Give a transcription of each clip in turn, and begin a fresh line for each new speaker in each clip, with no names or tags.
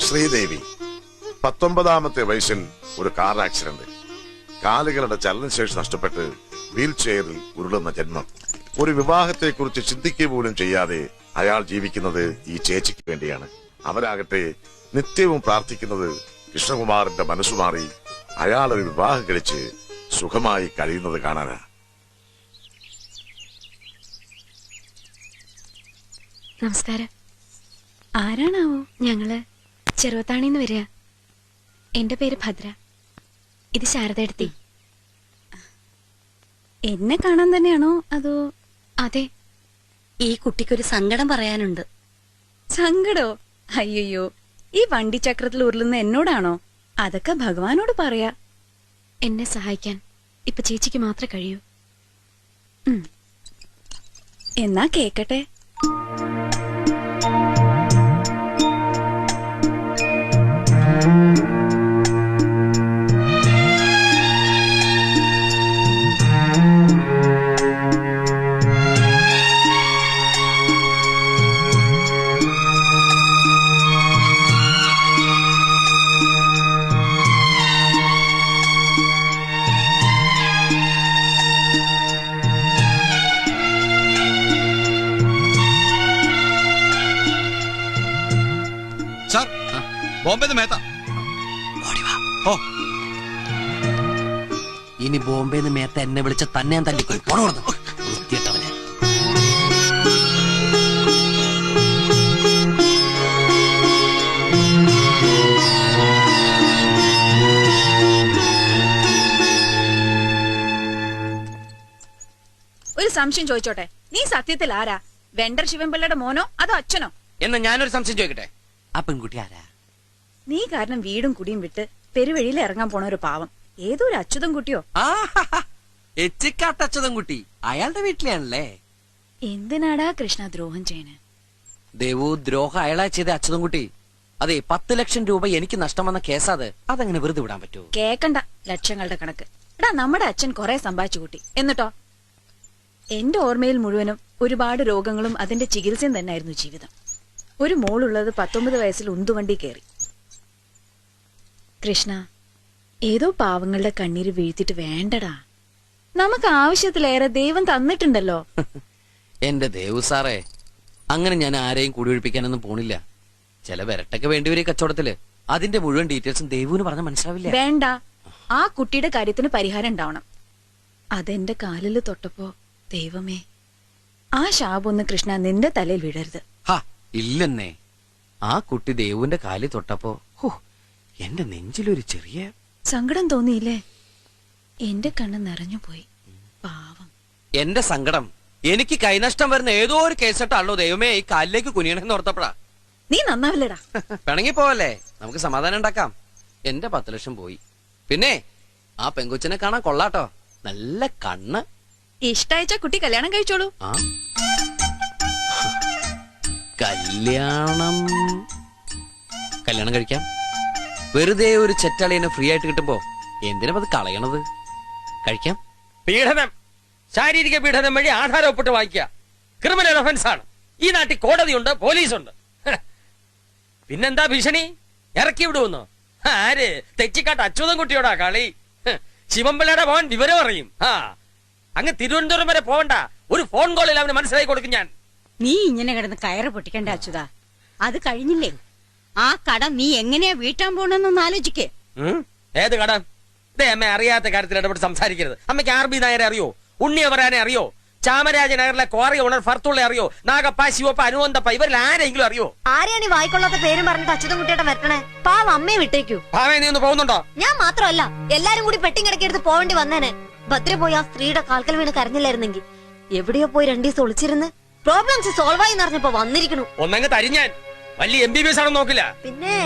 ശ്രീദേവി 19ാമത്തെ വയസ്സിൽ ഒരു car accident. കാലുകളുടെ ചലനശേഷി നഷ്ടപ്പെട്ട് വീൽ ചെയറിൽ ഉരുളുന്ന ജന്മം. ഒരു വിവാഹത്തെക്കുറിച്ച് ചിന്തിക്കുക പോലും ചെയ്യാതെ അയാൾ ജീവിക്കുന്നത് ഈ ചേച്ചിക്ക് വേണ്ടിയാണ്. അവരാകട്ടെ നിത്യവും പ്രാർത്ഥിക്കുന്നത് കൃഷ്ണകുമാറിന്റെ മനസ്സുമാറി അയാൾ ഒരു വിവാഹം കഴിച്ച് സുഖമായി കഴിയുന്നത് കാണാനാ.
നമസ്കാരം. ആരാണാവോ? ഞങ്ങള് ചെറുവത്താണിന്ന് വരിക. എന്റെ പേര് ഭദ്ര. ഇത് ശാരദയെടുത്തി.
എന്നെ കാണാൻ തന്നെയാണോ അതോ?
അതെ.
ഈ കുട്ടിക്കൊരു സങ്കടം പറയാനുണ്ട്. സങ്കടോ? അയ്യോ, ഈ വണ്ടിച്ചക്രത്തിൽ ഉരുളുന്ന എന്നോടാണോ? അതൊക്കെ ഭഗവാനോട് പറയാ.
എന്നെ സഹായിക്കാൻ ഇപ്പൊ ചേച്ചിക്ക് മാത്രമേ കഴിയൂ.
എന്നാ കേക്കട്ടെ.
ബോംബെ മേത്ത.
ഇനി ബോംബെന്ന് മേത്ത എന്നെ വിളിച്ച തന്നെ ഞാൻ തല്ലിക്കൊള്ളു. വൃത്തിയിട്ടവനെ.
ഒരു സംശയം ചോദിച്ചോട്ടെ, നീ സത്യത്തിൽ ആരാ? വെണ്ടർ ശിവൻപിള്ളയുടെ മോനോ അതോ അച്ഛനോ?
എന്നാ ഞാനൊരു സംശയം ചോദിക്കട്ടെ, ആ പെൺകുട്ടി ആരാ?
നീ കാരണം വീടും കുടിയും വിട്ട് പെരുവഴിയിൽ ഇറങ്ങാൻ പോണ ഒരു പാവം. ഏതോ ഒരു അച്യുതം കുട്ടിയോ?
എച്ചിക്കാട്ടച്ചതം കുട്ടി അയാളുടെ വീട്ടിലാണല്ലേ.
എന്തിനാടാ കൃഷ്ണ ദ്രോഹം ചെയ്യണേ?
ദേവു ദ്രോഹം അയാളാ ചെയ്ത അച്യുതം കുട്ടി. അതെ, 10 ലക്ഷം രൂപ എനിക്ക് നഷ്ടം വന്ന കേസാത്. അതെങ്ങനെ വെറുതെ വിടാൻ പറ്റുമോ?
കേക്കണ്ട ലക്ഷങ്ങളുടെ കണക്ക്. എടാ, നമ്മുടെ അച്ഛൻ കുറെ സമ്പാദിച്ചു കൂട്ടി. എന്നിട്ടോ? എന്റെ ഓർമ്മയിൽ മുഴുവനും ഒരുപാട് രോഗങ്ങളും അതിന്റെ ചികിത്സയും തന്നെയായിരുന്നു ജീവിതം. ഒരു മോളുള്ളത് 19 വയസ്സിൽ ഉന്തുവണ്ടി കയറി. കൃഷ്ണ, ഏതോ പാവങ്ങളുടെ കണ്ണീര് വീഴ്ത്തിട്ട് വേണ്ടടാ. നമുക്ക് ആവശ്യത്തിലേറെ ദൈവം തന്നിട്ടുണ്ടല്ലോ.
എന്റെ ദേവു സാറേ, അങ്ങനെ ഞാൻ ആരെയും കുടിയൊഴിപ്പിക്കാനൊന്നും പോണില്ല. ചില വിരട്ടൊക്കെ വേണ്ടിവരും ഈ കച്ചവടത്തില്. അതിന്റെ മുഴുവൻ ഡീറ്റെയിൽസും ദേവുവിന് പറഞ്ഞ മനസ്സിലാവില്ല.
വേണ്ട, ആ കുട്ടിയുടെ കാര്യത്തിന് പരിഹാരം ഉണ്ടാവണം. അതെന്റെ കാലില് തൊട്ടപ്പോ ദൈവമേ, ആ ശാപൊന്ന് കൃഷ്ണ നിന്റെ തലയിൽ വീഴരുത്.
ഇല്ലെന്നേ, ആ കുട്ടി ദേവുവിന്റെ കാലിൽ തൊട്ടപ്പോ എന്റെ നെഞ്ചിലൊരു ചെറിയ
സങ്കടം തോന്നിയില്ലേ? എന്റെ കണ്ണ് നിറഞ്ഞുപോയി. പാവം.
എന്റെ സങ്കടം എനിക്ക് കൈനഷ്ടം വരുന്ന ഏതോ ഒരു കേസിട്ടാണല്ലോ ദൈവമേ ഈ കാലിലേക്ക് കുനിയണെന്ന് ഓർത്തപ്പെടാ.
നീ നന്നാവില്ലടാ.
പിണങ്ങി പോവല്ലേ, നമുക്ക് സമാധാനം ഉണ്ടാക്കാം. എന്റെ 10 ലക്ഷം പോയി. പിന്നെ ആ പെങ്കൊച്ചിനെ കാണാൻ കൊള്ളാട്ടോ, നല്ല കണ്ണ്.
ഇഷ്ടയച്ച കുട്ടി കല്യാണം കഴിച്ചോളൂ.
കല്യാണം കഴിക്കാം. വെറുതെ ഒരു ചെറ്റാളിനെ ഫ്രീ ആയിട്ട് കിട്ടുമ്പോ എന്തിനാ അത് കളയണത്? കഴിക്കാം.
പീഡനം, ശാരീരിക പീഡനം വഴി ആധാരം ഒപ്പിട്ട് വാങ്ങിക്കുക ക്രിമിനൽ ഒഫൻസ് ആണ്. ഈ നാട്ടിൽ കോടതിയുണ്ട്, പോലീസുണ്ട്. പിന്നെന്താ ഭീഷണി? ഇറക്കി വിടുവന്നോ? ആര്? തെച്ചിക്കാട്ട് അച്യുതം കുട്ടിയോടാ കളി. ശിവൻപിള്ളയുടെ മോൻ വിവരം അറിയും. അങ്ങ് തിരുവനന്തപുരം വരെ പോവണ്ട, ഒരു ഫോൺ കോളിൽ അവന് മനസ്സിലാക്കി കൊടുക്കും ഞാൻ.
നീ ഇങ്ങനെ കിടന്ന് കയറ് പൊട്ടിക്കണ്ട അച്യുത. അത് കഴിഞ്ഞില്ലേ, ആ കടം നീ എങ്ങനെയാ വീട്ടാൻ പോണെന്നൊന്ന് ആലോചിക്കേ.
ഏത് കടം? അമ്മ അറിയാത്ത കാര്യത്തിൽ ഇടപെട്ട് സംസാരിക്കരുത്. അമ്മയ്ക്ക് RB നായരെ അറിയോ? ഉണ്ണിയവരാനെ അറിയോ? ചാമരാജ നഗറിലെ ക്വാറി ഓണർ ഫർത്തുള്ള അറിയോ? നാഗപ്പ, ശിവപ്പ, അനുവന്തപ്പ, ഇവരിൽ ആരെങ്കിലും അറിയോ?
ആരെയാണ് ഈ വായിക്കൊള്ളാത്ത പേരും പറഞ്ഞിട്ട് അച്യുതം കുട്ടിയുടെ വരട്ടണേ? പാവം അമ്മയെ വിട്ടേക്കൂ.
ഭാവേ, നീ ഒന്ന് പോകുന്നുണ്ടോ?
ഞാൻ മാത്രമല്ല, എല്ലാരും കൂടി പെട്ടിങ്ങിടക്കെടുത്ത് പോവേണ്ടി വന്നേനെ. ഭദ്ര പോയി ആ സ്ത്രീയുടെ കാൽക്കൽ വീണ് കരഞ്ഞില്ലായിരുന്നെങ്കിൽ എവിടെയോ പോയി 2 ദിവസം ഒളിച്ചിരുന്ന് പ്രോബ്ലംസ് സോൾവ് ആയി നിറഞ്ഞപ്പോ വന്നിരിക്കണു.
ഒന്നങ്ങ് തരിഞ്ഞാൻ വലിയ MBBS ആണെന്ന് നോക്കില്ല.
പിന്നെ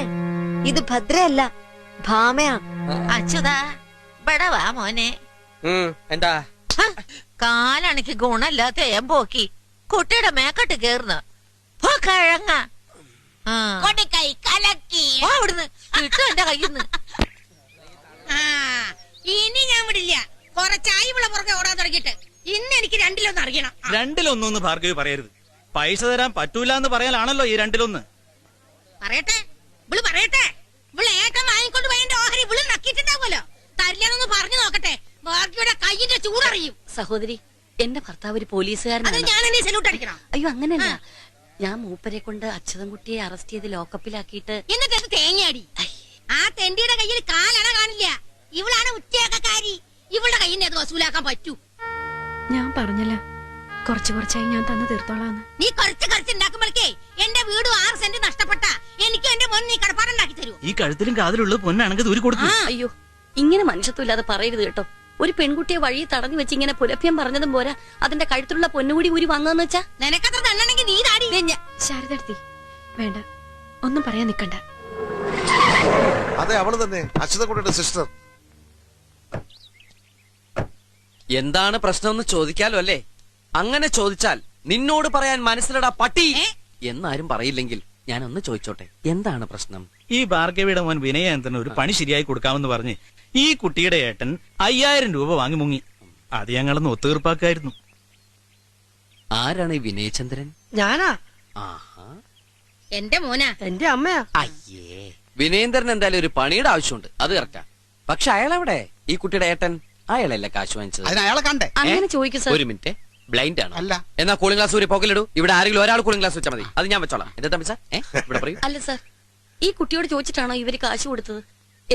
ഇത് ഭദ്രയല്ല, ഭാമയാ.
അച്യുതാ, ബടവാ മോനെ.
എന്താ
കാലാണിക്ക് ഗുണല്ലാത്ത പോക്കി കുട്ടിയുടെ മേക്കട്ട് കേറുന്ന കിഴങ്ങ അവിടുന്ന് കിട്ടും എന്റെ കയ്യിന്ന്. ഇനി ഞാൻ വിടില്ല. കുറച്ചായി ഇവിടെ പുറകെ ഓടാൻ തുടങ്ങിയിട്ട് ഇന്ന് എനിക്ക് 2-1 അറിയണം.
2-1 ഭാർഗവി പറയരുത്. പൈസ തരാൻ പറ്റൂല എന്ന് പറയാനാണല്ലോ ഈ 2-1.
പറയട്ടെ, പറയട്ടെ, ഇവിടെ ഏട്ടൻ വാങ്ങിക്കൊണ്ട് പോയതിന്റെ ഓഹരി ഇവിടെ നക്കിയിട്ടുണ്ടാവുമല്ലോ. തരില്ലെന്നൊന്ന് പറഞ്ഞു നോക്കട്ടെ, ഭാർഗവിയുടെ കയ്യിന്റെ ചൂടറിയും.
സഹോദരി, എന്റെ ഭർത്താവ് ഒരു
അത്
പോലീസുകാരനാണ്.
ഞാൻ എന്നെ സല്യൂട്ട് അടിക്കണം.
അയ്യോ, അങ്ങനെയല്ല. ഞാൻ മൂപ്പരെ കൊണ്ട് അച്യുതൻകുട്ടിയെ അറസ്റ്റ് ചെയ്ത് ലോക്കപ്പിലാക്കിയിട്ട്
എന്നിട്ട് അത് തേങ്ങയാടി. ആ തെണ്ടിയുടെ കയ്യിൽ കാലണ കാണില്ല. ഇവളാണ് ഉച്ചയാക്കാരി. ഇവളുടെ കയ്യിൽ നിന്ന് അത് വസൂലാക്കാൻ പറ്റൂ.
ഞാൻ പറഞ്ഞല്ല, കുറച്ചു കുറച്ചായി ഞാൻ തന്നു തീർത്തോളാന്ന്.
നീ കുറച്ച് ഉണ്ടാക്കുമ്പോഴേ എന്റെ വീട് 6 സെന്റ് നഷ്ടപ്പെട്ട എനിക്കും എന്റെ മോൻ നീ കടപ്പാടുണ്ടാക്കി തരൂ.
ഈ കഴുത്തിലും കാതിലുള്ളത് പൊന്നാണെങ്കിൽ ദൂരി കൊടുക്കും.
അയ്യോ, ഇങ്ങനെ മനുഷ്യത്വമില്ലാതെ പറയരുത് കേട്ടോ. ഒരു പെൺകുട്ടിയെ വഴി തടഞ്ഞു വെച്ച് ഇങ്ങനെ പുലഭ്യം പറഞ്ഞതും പോരാ, അതിന്റെ കഴുത്തിലുള്ള പൊന്നുകൂടി ഊരി വാങ്ങാന്ന് വെച്ചാ.
നിനക്കത്ര തന്നെയാണെങ്കിൽ നീ താടി.
ശാരദാർത്തി, വേണ്ട, ഒന്നും പറയാൻ നിക്കണ്ട.
അതെ, അവള് തന്നെ, അച്യുതൻകുട്ടിയുടെ സിസ്റ്റർ.
എന്താണ് പ്രശ്നമെന്ന് ചോദിക്കാലോ അല്ലേ? അങ്ങനെ ചോദിച്ചാൽ നിന്നോട് പറയാൻ മനസ്സിലടാ പട്ടി എന്നാരും പറയില്ലെങ്കിൽ ഞാൻ ഒന്ന് ചോദിച്ചോട്ടെ, എന്താണ് പ്രശ്നം?
ഈ ഭാർഗവിയുടെ മോൻ വിനയന്തന് ഒരു പണി ശരിയായി കൊടുക്കാമെന്ന് പറഞ്ഞ് ഈ കുട്ടിയുടെ ഏട്ടൻ 5000 രൂപ വാങ്ങി മുങ്ങി. അത് ഞങ്ങളൊന്ന് ഒത്തുതീർപ്പാക്കായിരുന്നു.
ആരാണ് ഈ വിനയചന്ദ്രൻ?
ഞാനാ.
ആഹാ,
എന്റെ മോനാ.
എന്റെ അമ്മയാ.
അയ്യേ, വിനയേന്ദ്രൻ എന്തായാലും ഒരു പണിയുടെ ആവശ്യമുണ്ട്, അത് കറക്റ്റാ. പക്ഷെ അയാളെവിടെ? ഈ കുട്ടിയുടെ ഏട്ടൻ അയാളല്ല കാശ് വാങ്ങിച്ചത്.
അയാളെ കണ്ടേ?
അങ്ങനെ ചോദിക്കും സാർ.
ഒരു മിനിറ്റ്, ബ്ലൈൻഡ് ആണ്.
അല്ല.
എന്നാ കൂളിംഗ് ഗ്ലാസ് ഒരു പോക്കലിടൂ. ഇവിടെ ആരെങ്കിലും ഒരാൾ കൂളിംഗ് ഗ്ലാസ് വെച്ചാൽ മതി. അത് ഞാൻ വെച്ചോളാം. എന്താ തമ്പി സാർ? ഇവിടെ പറയൂ.
അല്ല സാർ, ഈ കുട്ടിയോട് ചോദിച്ചിട്ടാണോ ഇവര് കാശ് കൊടുത്തത്?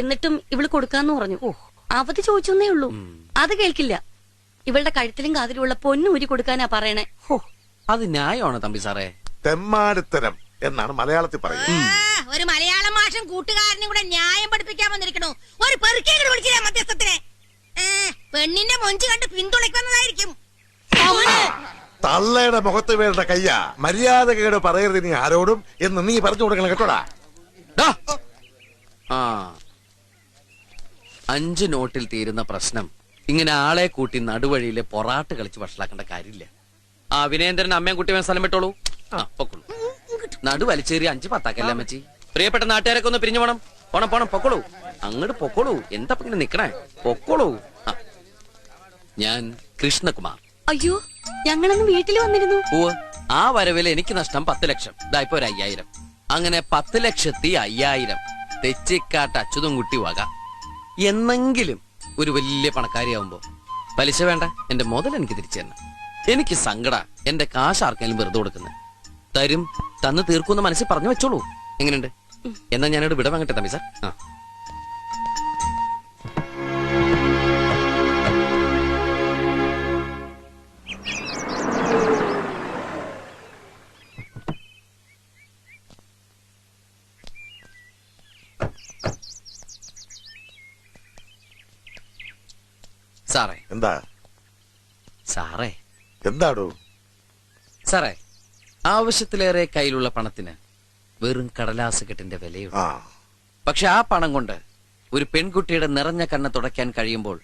എന്നിട്ടും ഇവള് കൊടുക്കാന്ന് പറഞ്ഞു. അവധി ചോദിച്ചെന്നേ ഉള്ളൂ. അത് കേൾക്കില്ല. ഇവളുടെ കഴുത്തിലും കാതിലുമുള്ള പൊന്നു ഊരി കൊടുക്കാനാ പറയണേ.
അത് ന്യായമാണോ തമ്പി സാറേ?
തെമ്മാടിത്തരം എന്നാണ് മലയാളത്തിൽ പറയുന്നത്.
ഒരു മലയാളം മാഷം കൂട്ടുകാരനും കൂടെ ന്യായം പഠിപ്പിക്കാൻ വന്നിരിക്കണു. ഒരു പെറുക്കേട് വിളിച്ചില്ല മധ്യസ്ഥത്തിന്. പെണ്ണിന്റെ മൊഞ്ച് കണ്ട് പിന്തുണയ്ക്കുന്നതായിരിക്കും.
തള്ളയുടെ മുഖത്ത് വേണ്ട കയ്യ, മര്യാദകേട് പറയരുത് നീ ആരോടും എന്ന് നീ പറഞ്ഞു കൊടുക്കണം കേട്ടോടാ.
ആ, 5 നോട്ടിൽ തീരുന്ന പ്രശ്നം ഇങ്ങനെ ആളെ കൂട്ടി നടുവഴിയിലെ പൊറാട്ട് കളിച്ച് വഷളാക്കേണ്ട കാര്യമില്ല. ആ വിനയേന്ദ്രൻ അമ്മയും കുട്ടിയും സ്ഥലം വിട്ടോളൂ. പൊക്കോളൂ. നടു വലിച്ചേറി 5-10 അമ്മച്ചി. പ്രിയപ്പെട്ട നാട്ടുകാരൊക്കെ ഒന്ന് പിരിഞ്ഞു പോണം. പോണം പോണം, പൊക്കോളൂ. അങ്ങോട്ട് പൊക്കോളൂ. എന്താ ഇങ്ങനെ നിക്കണേ? പൊക്കോളൂ. ഞാൻ കൃഷ്ണകുമാർ.
അയ്യോ, ഞങ്ങളന്ന് വീട്ടിൽ വന്നിരുന്നു.
ആ വരവിൽ എനിക്ക് നഷ്ടം 10 ലക്ഷം. ഇതായിപ്പോ ഒരു 5000. അങ്ങനെ 10,50,000 തെച്ചിക്കാട്ട് അച്യുതൻകുട്ടി വക. എന്നെങ്കിലും ഒരു വലിയ പണക്കാരിയാവുമ്പോ പലിശ വേണ്ട, എന്റെ മുതൽ എനിക്ക് തിരിച്ചു തന്നെ. എനിക്ക് സങ്കട എന്റെ കാശ് ആർക്കെങ്കിലും വെറുതെ കൊടുക്കുന്നത്. തരും, തന്ന് തീർക്കുന്ന മനസ്സിൽ പറഞ്ഞു വെച്ചോളൂ. എങ്ങനെയുണ്ട്? എന്നാ ഞാനിവിടെ വിട വാങ്ങട്ടെ തമ്പി സാർ. ആ, സാറേ.
എന്താ
സാറേ.
എന്താടോ?
സാറേ, ആവശ്യത്തിലേറെ കയ്യിലുള്ള പണത്തിന് വെറും കടലാസ് കെട്ടിന്റെ വിലയുണ്ട്. പക്ഷെ ആ പണം കൊണ്ട് ഒരു പെൺകുട്ടിയുടെ നിറഞ്ഞ കണ്ണ് തുടയ്ക്കാൻ കഴിയുമ്പോൾ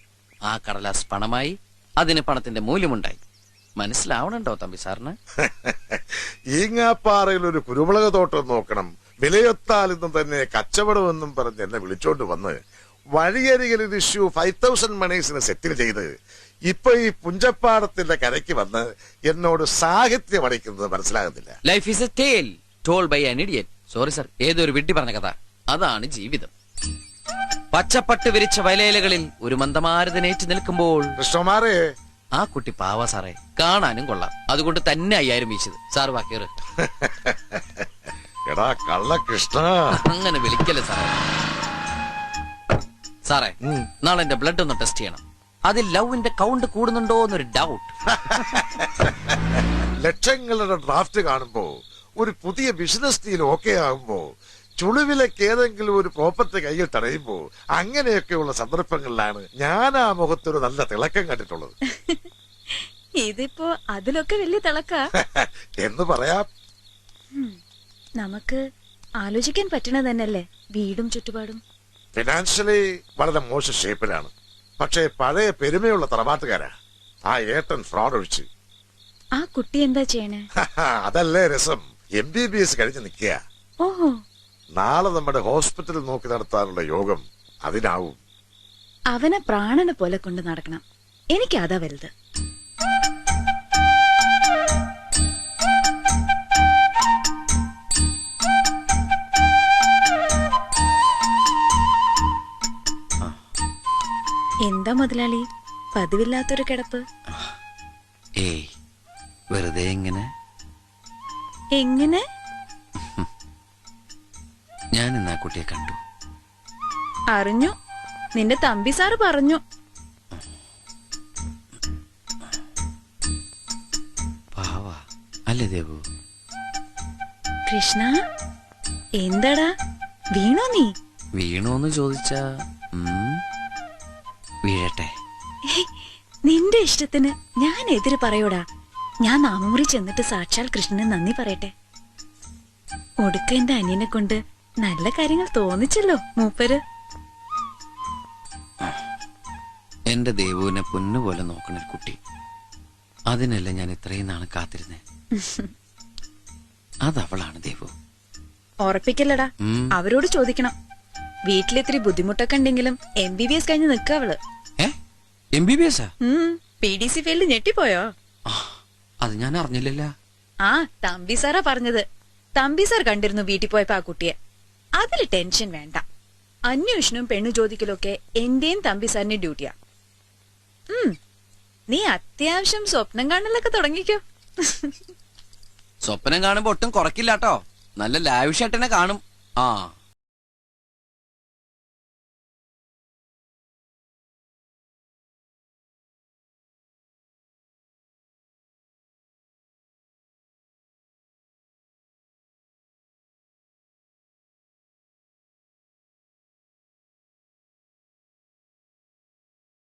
ആ കടലാസ് പണമായി, അതിന് പണത്തിന്റെ മൂല്യമുണ്ടായി. മനസ്സിലാവണുണ്ടോ തമ്പി സാറിന്?
ഈങ്ങാപ്പാറയിൽ ഒരു കുരുമുളക് തോട്ടം നോക്കണം, വിലയൊത്താൽ ഇന്നും തന്നെ കച്ചവടമെന്നും പറഞ്ഞ് എന്നെ വിളിച്ചോണ്ട് വന്ന് വഴിയരികിൽ ഒരു ഇഷ്യൂ 5000 മണീസിന് സെറ്റിൽ ചെയ്ത് ഇപ്പൊ ഈ പുഞ്ചപ്പാടത്തിന്റെ കരയ്ക്ക് വന്ന് എന്നോട് സാഹിത്യം അടിക്കുന്നത് മനസ്സിലാകുന്നില്ല.
Life is a tale told by an idiot. Sorry sir, ഏതൊരു വിഡ്ഢി പറഞ്ഞ കഥ. അതാണ് ജീവിതം. പച്ചപ്പട്ട് വിരിച്ച വയലേലകളിൽ ഒരു മന്ദമാരുതനേറ്റ് നിൽക്കുമ്പോൾ
കൃഷ്ണകുമാറേ,
ആ കുട്ടി പാവ സാറേ, കാണാനും കൊള്ളാം. അതുകൊണ്ട് തന്നെ 5000 വീശത്. സാർ വാക്കേറ്.
എടാ കള്ള കൃഷ്ണ,
അങ്ങനെ വിളിക്കല്ലേ സാറേ. സാറേ, നാളെ എന്റെ ബ്ലഡ് ഒന്ന് ടെസ്റ്റ് ചെയ്യണം. അതിൽ ലവിന്റെ കൗണ്ട് കൂടുന്നുണ്ടോ എന്നൊരു ഡൗട്ട്.
ലക്ഷങ്ങളുടെ ഡ്രാഫ്റ്റ് കാണുമ്പോ, ഒരു പുതിയ ബിസിനസ് ഡീൽ ഓക്കെ ആകുമ്പോ, ചുളിവിലേക്ക് ഏതെങ്കിലും ഒരു പ്രോപ്പർട്ടി കയ്യിൽ തടയുമ്പോ, അങ്ങനെയൊക്കെയുള്ള സന്ദർഭങ്ങളിലാണ് ഞാൻ ആ മുഖത്തൊരു നല്ല തിളക്കം കണ്ടിട്ടുള്ളത്.
ഇതിപ്പോ അതിലൊക്കെ വലിയ തിളക്ക
എന്ന് പറയാം.
നമുക്ക് ആലോചിക്കാൻ പറ്റണ തന്നെയല്ലേ വീടും ചുറ്റുപാടും.
ഫിനാൻഷ്യലി വളരെ മോശം ഷേപ്പിലാണ്. പക്ഷേ പഴയ പെരുമയുള്ള തറവാട്ടുകാരാ. ആ ഏട്ടൻ ഫ്രോഡ് ഒഴിച്ച്.
ആ കുട്ടി എന്താ ചെയ്യണേ?
അതല്ലേ രസം. MBBS കഴിഞ്ഞ് നിൽക്കുക.
ഓഹോ,
നാളെ നമ്മുടെ ഹോസ്പിറ്റലിൽ നോക്കി നടത്താനുള്ള യോഗം അതിനാവും.
അവനെ പ്രാണനെ പോലെ കൊണ്ട് നടക്കണം. എനിക്ക് അതാ വലുത്. എന്താ മുതലാളി പതിവില്ലാത്തൊരു കിടപ്പ്?
ഏയ് വെറുതെ ഇങ്ങനെ.
എങ്ങനെ?
ഞാൻ ഇന്ന് ആ കുട്ടിയെ കണ്ടു.
അറിഞ്ഞു, നിന്റെ തമ്പി സാറ് പറഞ്ഞു.
പാവ അല്ലേ ദേവു?
കൃഷ്ണ, എന്താടാ വീണോ നീ?
വീണോന്ന് ചോദിച്ചാ വീഴട്ടെ.
നിന്റെ ഇഷ്ടത്തിന് ഞാൻ എതിര് പറയൂടാ. ഞാൻ നാമമുറി ചെന്നിട്ട് സാക്ഷാൽ കൃഷ്ണന് നന്ദി പറയട്ടെ. ഒടുക്ക എന്റെ അനിയനെ കൊണ്ട് നല്ല കാര്യങ്ങൾ തോന്നിച്ചല്ലോ മൂപ്പര്.
എന്റെ ദേവുവിനെ പൊന്നുപോലെ നോക്കണ കുട്ടി. അതിനല്ല ഞാൻ ഇത്രയും നാളെ കാത്തിരുന്നേ. അതവളാണ് ദേവു.
ഉറപ്പിക്കല്ലടാ, അവരോട് ചോദിക്കണം. വീട്ടിലിത്തിരി ബുദ്ധിമുട്ടൊക്കെ ഉണ്ടെങ്കിലും MBBS കഴിഞ്ഞ് നിക്ക അവള്.
MBBS
PDC ഫീൽഡ് ഞെട്ടിപ്പോയോ?
അത് ഞാൻ അറിഞ്ഞില്ലല്ല.
ആ, തമ്പി സാറാ പറഞ്ഞത്. തമ്പി സാർ കണ്ടിരുന്നു വീട്ടിൽ പോയപ്പോ ആ കുട്ടിയെ. അതില് ടെൻഷൻ വേണ്ട. അന്വേഷണവും പെണ്ണു ചോദിക്കലും ഒക്കെ എന്റെയും തമ്പി സാറിന്റെ ഡ്യൂട്ടിയാ. നീ അത്യാവശ്യം സ്വപ്നം കാണലൊക്കെ തുടങ്ങിക്കോ.
സ്വപ്നം കാണുമ്പോ ഒട്ടും കുറക്കില്ലാട്ടോ. നല്ല ലാവിഷായിട്ട് തന്നെ കാണും. ആ